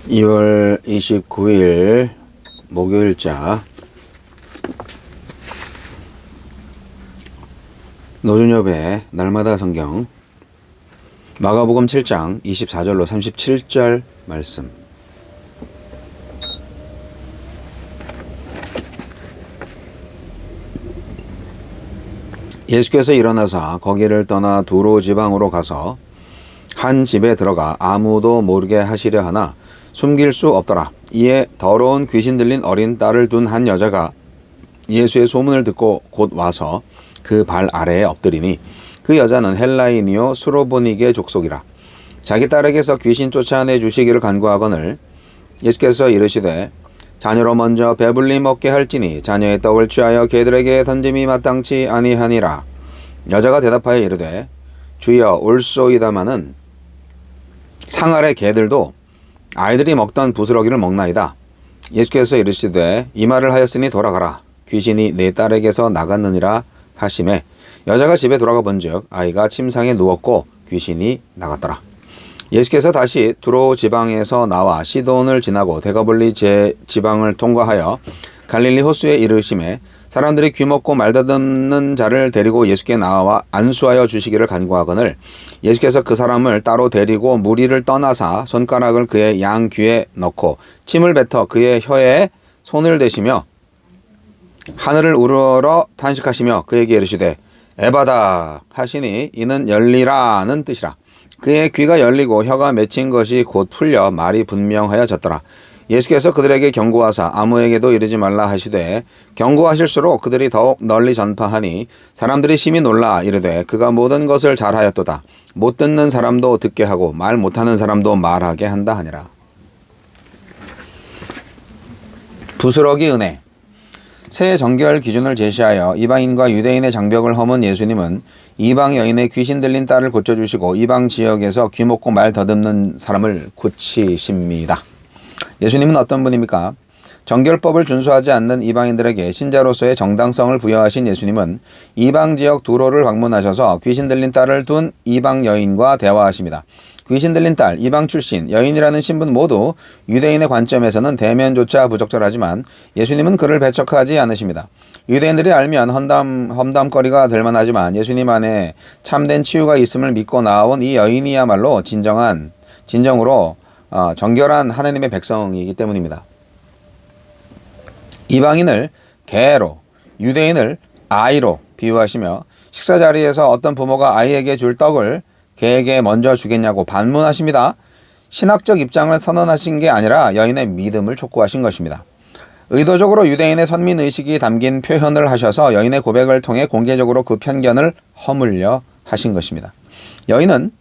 2월 29일 목요일자 노준엽의 날마다 성경 마가복음 7장 24절로 37절 말씀. 예수께서 일어나사 거기를 떠나 두로 지방으로 가서 한 집에 들어가 아무도 모르게 하시려 하나 숨길 수 없더라. 이에 더러운 귀신 들린 어린 딸을 둔 한 여자가 예수의 소문을 듣고 곧 와서 그 발 아래에 엎드리니 그 여자는 헬라인이요 수로보니게 족속이라. 자기 딸에게서 귀신 쫓아내 주시기를 간구하거늘 예수께서 이르시되 자녀로 먼저 배불리 먹게 할지니 자녀의 떡을 취하여 개들에게 던짐이 마땅치 아니하니라. 여자가 대답하여 이르되 주여 올소이다마는 상 아래 개들도 아이들이 먹던 부스러기를 먹나이다. 예수께서 이르시되 이 말을 하였으니 돌아가라. 귀신이 내 딸에게서 나갔느니라 하시매 여자가 집에 돌아가 본즉 아이가 침상에 누웠고 귀신이 나갔더라. 예수께서 다시 두로 지방에서 나와 시돈을 지나고 데가볼리 지방을 통과하여 갈릴리 호수에 이르시매 사람들이 귀먹고 말다듬는 자를 데리고 예수께 나와 안수하여 주시기를 간구하거늘 예수께서 그 사람을 따로 데리고 무리를 떠나사 손가락을 그의 양 귀에 넣고 침을 뱉어 그의 혀에 손을 대시며 하늘을 우러러 탄식하시며 그에게 이르시되 에바다 하시니 이는 열리라는 뜻이라. 그의 귀가 열리고 혀가 맺힌 것이 곧 풀려 말이 분명하여졌더라. 예수께서 그들에게 경고하사 아무에게도 이르지 말라 하시되 경고하실수록 그들이 더욱 널리 전파하니 사람들이 심히 놀라 이르되 그가 모든 것을 잘하였도다. 못 듣는 사람도 듣게 하고 말 못하는 사람도 말하게 한다 하니라. 부스러기 은혜. 새 정결 기준을 제시하여 이방인과 유대인의 장벽을 허문 예수님은 이방 여인의 귀신 들린 딸을 고쳐주시고 이방 지역에서 귀먹고 말 더듬는 사람을 고치십니다. 예수님은 어떤 분입니까? 정결법을 준수하지 않는 이방인들에게 신자로서의 정당성을 부여하신 예수님은 이방 지역 두로를 방문하셔서 귀신 들린 딸을 둔 이방 여인과 대화하십니다. 귀신 들린 딸, 이방 출신, 여인이라는 신분 모두 유대인의 관점에서는 대면조차 부적절하지만 예수님은 그를 배척하지 않으십니다. 유대인들이 알면 험담거리가 될 만하지만 예수님 안에 참된 치유가 있음을 믿고 나온 이 여인이야말로 진정으로 정결한 하나님의 백성이기 때문입니다. 이방인을 개로, 유대인을 아이로 비유하시며 식사 자리에서 어떤 부모가 아이에게 줄 떡을 개에게 먼저 주겠냐고 반문하십니다. 신학적 입장을 선언하신 게 아니라 여인의 믿음을 촉구하신 것입니다. 의도적으로 유대인의 선민의식이 담긴 표현을 하셔서 여인의 고백을 통해 공개적으로 그 편견을 허물려 하신 것입니다. 여인은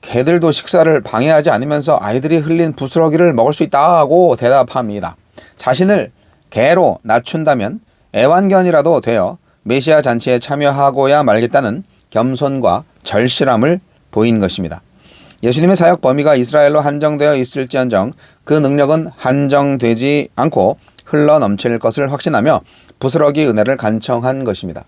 개들도 식사를 방해하지 않으면서 아이들이 흘린 부스러기를 먹을 수 있다고 대답합니다. 자신을 개로 낮춘다면 애완견이라도 되어 메시아 잔치에 참여하고야 말겠다는 겸손과 절실함을 보인 것입니다. 예수님의 사역 범위가 이스라엘로 한정되어 있을지언정 그 능력은 한정되지 않고 흘러넘칠 것을 확신하며 부스러기 은혜를 간청한 것입니다.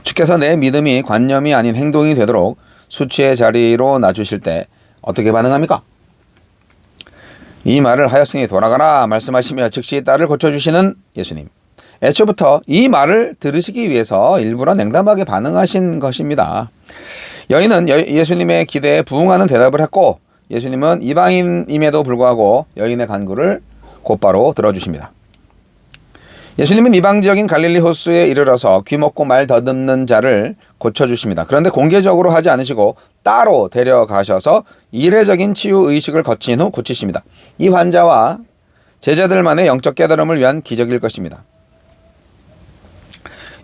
주께서 내 믿음이 관념이 아닌 행동이 되도록 수치의 자리로 놔주실 때 어떻게 반응합니까? 이 말을 하였으니 돌아가라 말씀하시며 즉시 딸을 고쳐주시는 예수님. 애초부터 이 말을 들으시기 위해서 일부러 냉담하게 반응하신 것입니다. 여인은 예수님의 기대에 부응하는 대답을 했고 예수님은 이방인임에도 불구하고 여인의 간구를 곧바로 들어주십니다. 예수님은 이방 지역인 갈릴리 호수에 이르러서 귀먹고 말 더듬는 자를 고쳐주십니다. 그런데 공개적으로 하지 않으시고 따로 데려가셔서 이례적인 치유 의식을 거친 후 고치십니다. 이 환자와 제자들만의 영적 깨달음을 위한 기적일 것입니다.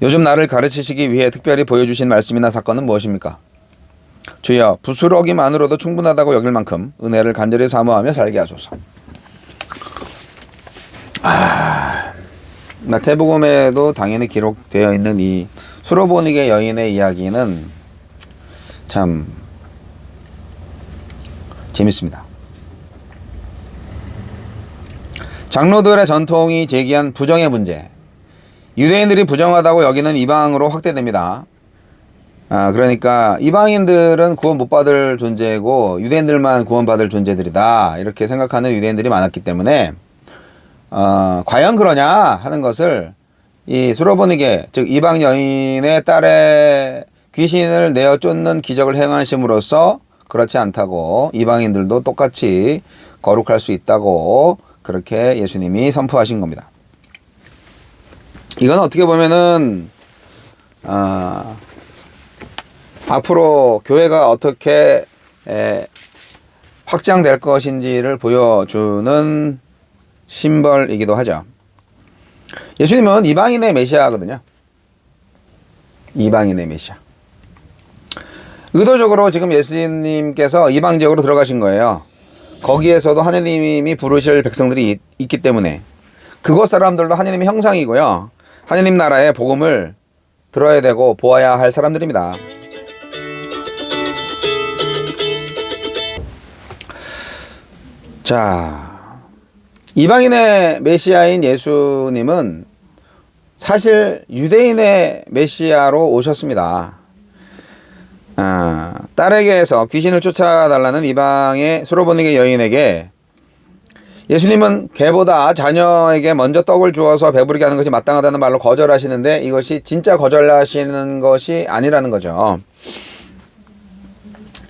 요즘 나를 가르치시기 위해 특별히 보여주신 말씀이나 사건은 무엇입니까? 주여 부스러기만으로도 충분하다고 여길 만큼 은혜를 간절히 사모하며 살게 하소서. 마태복음에도 당연히 기록되어 있는 이 수로보니게 여인의 이야기는 참 재밌습니다. 장로들의 전통이 제기한 부정의 문제. 유대인들이 부정하다고 여기는 이방으로 확대됩니다. 그러니까 이방인들은 구원 못 받을 존재고 유대인들만 구원받을 존재들이다. 이렇게 생각하는 유대인들이 많았기 때문에 과연 그러냐 하는 것을 이 수로보니게, 즉 이방 여인의 딸의 귀신을 내어 쫓는 기적을 행하심으로써 그렇지 않다고, 이방인들도 똑같이 거룩할 수 있다고 그렇게 예수님이 선포하신 겁니다. 이건 어떻게 보면은 앞으로 교회가 어떻게 확장될 것인지를 보여주는 심벌이기도 하죠. 예수님은 이방인의 메시아거든요. 이방인의 메시아. 의도적으로 지금 예수님께서 이방 지역으로 들어가신 거예요. 거기에서도 하느님이 부르실 백성들이 있기 때문에, 그곳 사람들도 하느님의 형상이고요. 하느님 나라의 복음을 들어야 되고 보아야 할 사람들입니다. 자, 이방인의 메시아인 예수님은 사실 유대인의 메시아로 오셨습니다. 딸에게서 귀신을 쫓아달라는 이방의 수로보니게 여인에게 예수님은 개보다 자녀에게 먼저 떡을 주어서 배부르게 하는 것이 마땅하다는 말로 거절하시는데, 이것이 진짜 거절하시는 것이 아니라는 거죠.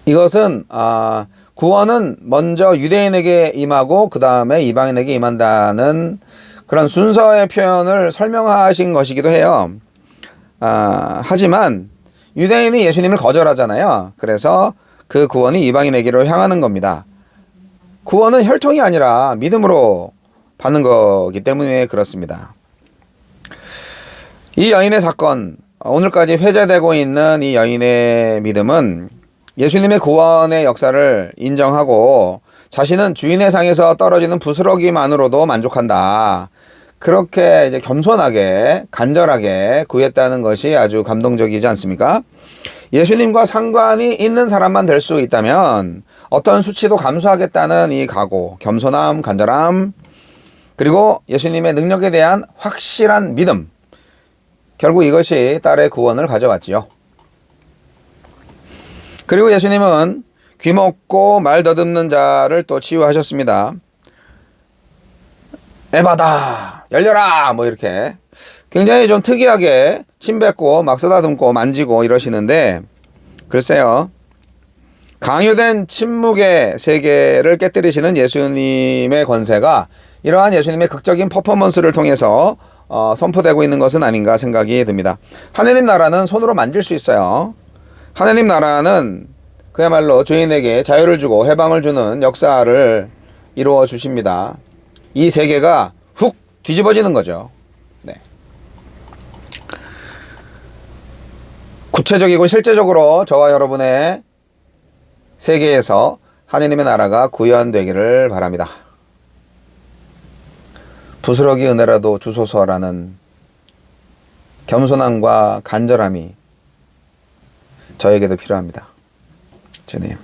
이것은 구원은 먼저 유대인에게 임하고 그 다음에 이방인에게 임한다는 그런 순서의 표현을 설명하신 것이기도 해요. 하지만 유대인이 예수님을 거절하잖아요. 그래서 그 구원이 이방인에게로 향하는 겁니다. 구원은 혈통이 아니라 믿음으로 받는 거기 때문에 그렇습니다. 이 여인의 사건, 오늘까지 회자되고 있는 이 여인의 믿음은 예수님의 구원의 역사를 인정하고 자신은 주인의 상에서 떨어지는 부스러기만으로도 만족한다. 그렇게 이제 겸손하게, 간절하게 구했다는 것이 아주 감동적이지 않습니까? 예수님과 상관이 있는 사람만 될 수 있다면 어떤 수치도 감수하겠다는 이 각오, 겸손함, 간절함, 그리고 예수님의 능력에 대한 확실한 믿음, 결국 이것이 딸의 구원을 가져왔지요. 그리고 예수님은 귀먹고 말 더듬는 자를 또 치유하셨습니다. 에바다, 열려라, 뭐 이렇게 굉장히 좀 특이하게 침 뱉고 막 쓰다듬고 만지고 이러시는데, 글쎄요, 강요된 침묵의 세계를 깨뜨리시는 예수님의 권세가 이러한 예수님의 극적인 퍼포먼스를 통해서 선포되고 있는 것은 아닌가 생각이 듭니다. 하느님 나라는 손으로 만질 수 있어요. 하느님 나라는 그야말로 죄인에게 자유를 주고 해방을 주는 역사를 이루어 주십니다. 이 세계가 훅 뒤집어지는 거죠. 네. 구체적이고 실제적으로 저와 여러분의 세계에서 하느님의 나라가 구현되기를 바랍니다. 부스러기 은혜라도 주소서라는 겸손함과 간절함이 저에게도 필요합니다. 주님.